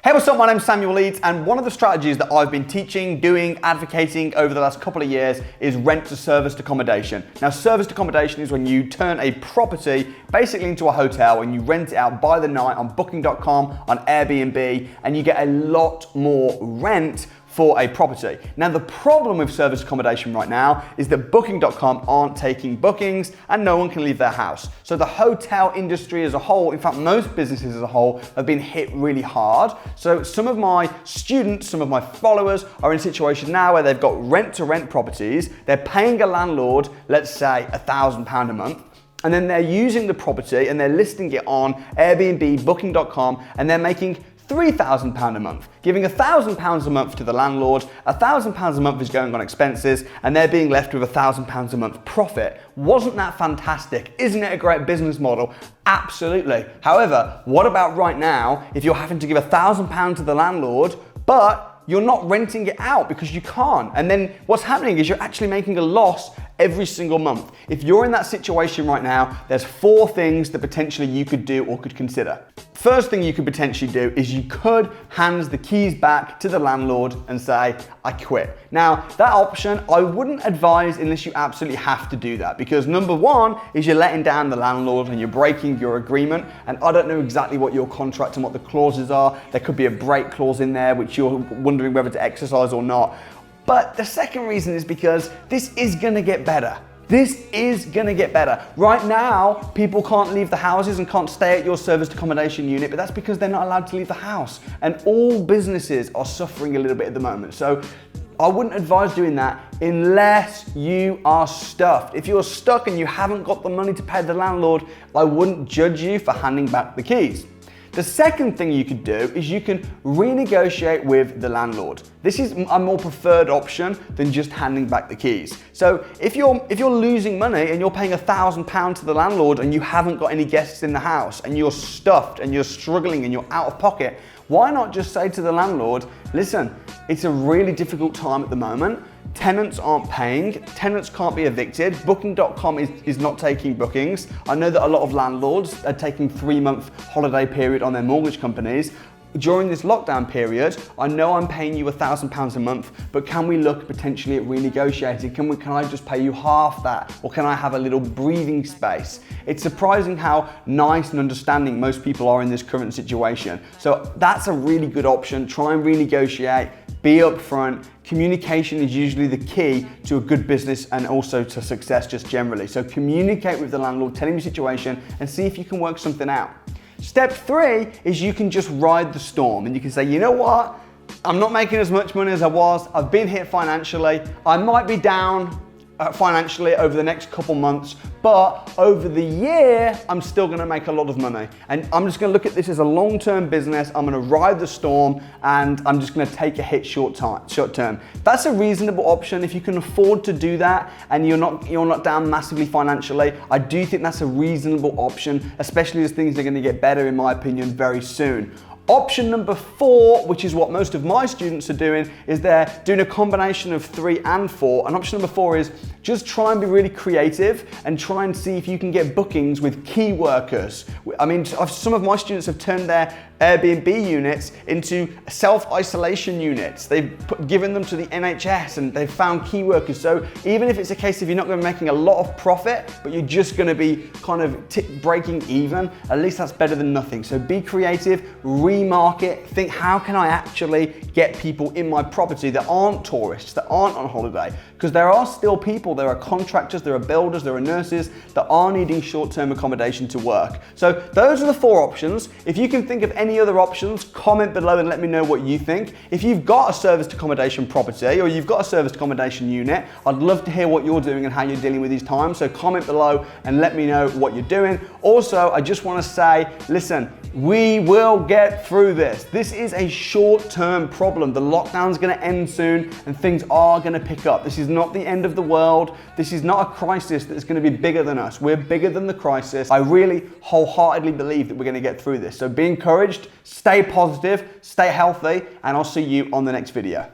Hey, what's up? My name's Samuel Leeds, and one of the strategies that I've been teaching, doing, advocating over the last couple of years is rent to serviced accommodation. Now, serviced accommodation is when you turn a property basically into a hotel and you rent it out by the night on Booking.com, on Airbnb, and you get a lot more rent for a property. Now, the problem with serviced accommodation right now is that Booking.com aren't taking bookings and no one can leave their house. So the hotel industry as a whole, in fact, most businesses as a whole, have been hit really hard. So some of my students, some of my followers are in a situation now where they've got rent-to-rent properties. They're paying a landlord, let's say £1,000 a month, and then they're using the property and they're listing it on Airbnb, Booking.com, and they're making £3,000 a month, giving £1,000 a month to the landlord, £1,000 a month is going on expenses, and they're being left with £1,000 a month profit. Wasn't that fantastic? Isn't it a great business model? Absolutely. However, what about right now if you're having to give £1,000 to the landlord, but you're not renting it out because you can't? And then what's happening is you're actually making a loss every single month. If you're in that situation right now, there's 4 things that potentially you could do or could consider. First thing you could potentially do is you could hand the keys back to the landlord and say, I quit. Now, that option, I wouldn't advise unless you absolutely have to do that, because number one is you're letting down the landlord and you're breaking your agreement. And I don't know exactly what your contract and what the clauses are. There could be a break clause in there, which you're wondering whether to exercise or not. But the second reason is because this is gonna get better. This is gonna get better. Right now, people can't leave the houses and can't stay at your serviced accommodation unit, but that's because they're not allowed to leave the house. And all businesses are suffering a little bit at the moment. So I wouldn't advise doing that unless you are stuffed. If you're stuck and you haven't got the money to pay the landlord, I wouldn't judge you for handing back the keys. The second thing you could do is you can renegotiate with the landlord. This is a more preferred option than just handing back the keys. So if you're losing money and you're paying £1,000 to the landlord and you haven't got any guests in the house and you're stuffed and you're struggling and you're out of pocket, why not just say to the landlord, listen, it's a really difficult time at the moment. Tenants aren't paying, tenants can't be evicted, Booking.com is not taking bookings. I know that a lot of landlords are taking 3-month holiday period on their mortgage companies. During this lockdown period, I know I'm paying you £1,000 a month, but can we look potentially at renegotiating? Can I just pay you half that? Or can I have a little breathing space? It's surprising how nice and understanding most people are in this current situation. So that's a really good option. Try and renegotiate, be upfront. Communication is usually the key to a good business and also to success just generally. So communicate with the landlord, tell him your situation, and see if you can work something out. Step 3 is you can just ride the storm and you can say, you know what? I'm not making as much money as I was. I've been hit financially. I might be down financially over the next couple months, but over the year, I'm still gonna make a lot of money. And I'm just gonna look at this as a long-term business. I'm gonna ride the storm and I'm just gonna take a hit short term. That's a reasonable option. If you can afford to do that and you're not down massively financially, I do think that's a reasonable option, especially as things are gonna get better, in my opinion, very soon. Option number 4, which is what most of my students are doing, is they're doing a combination of 3 and 4. And option number 4 is just try and be really creative and try and see if you can get bookings with key workers. I mean, some of my students have turned their Airbnb units into self-isolation units. They've given them to the NHS and they've found key workers. So even if it's a case of you're not going to be making a lot of profit, but you're just going to be kind of breaking even, at least that's better than nothing. So be creative, remarket, think how can I actually get people in my property that aren't tourists, that aren't on holiday? Because there are still people, there are contractors, there are builders, there are nurses that are needing short-term accommodation to work. So those are the 4 options. If you can think of any other options, comment below and let me know what you think. If you've got a serviced accommodation property or you've got a serviced accommodation unit, I'd love to hear what you're doing and how you're dealing with these times. So comment below and let me know what you're doing. Also, I just want to say, listen, we will get through this. This is a short-term problem. The lockdown's going to end soon and things are going to pick up. This is not the end of the world. This is not a crisis that's going to be bigger than us. We're bigger than the crisis. I really wholeheartedly believe that we're going to get through this. So be encouraged, stay positive, stay healthy, and I'll see you on the next video.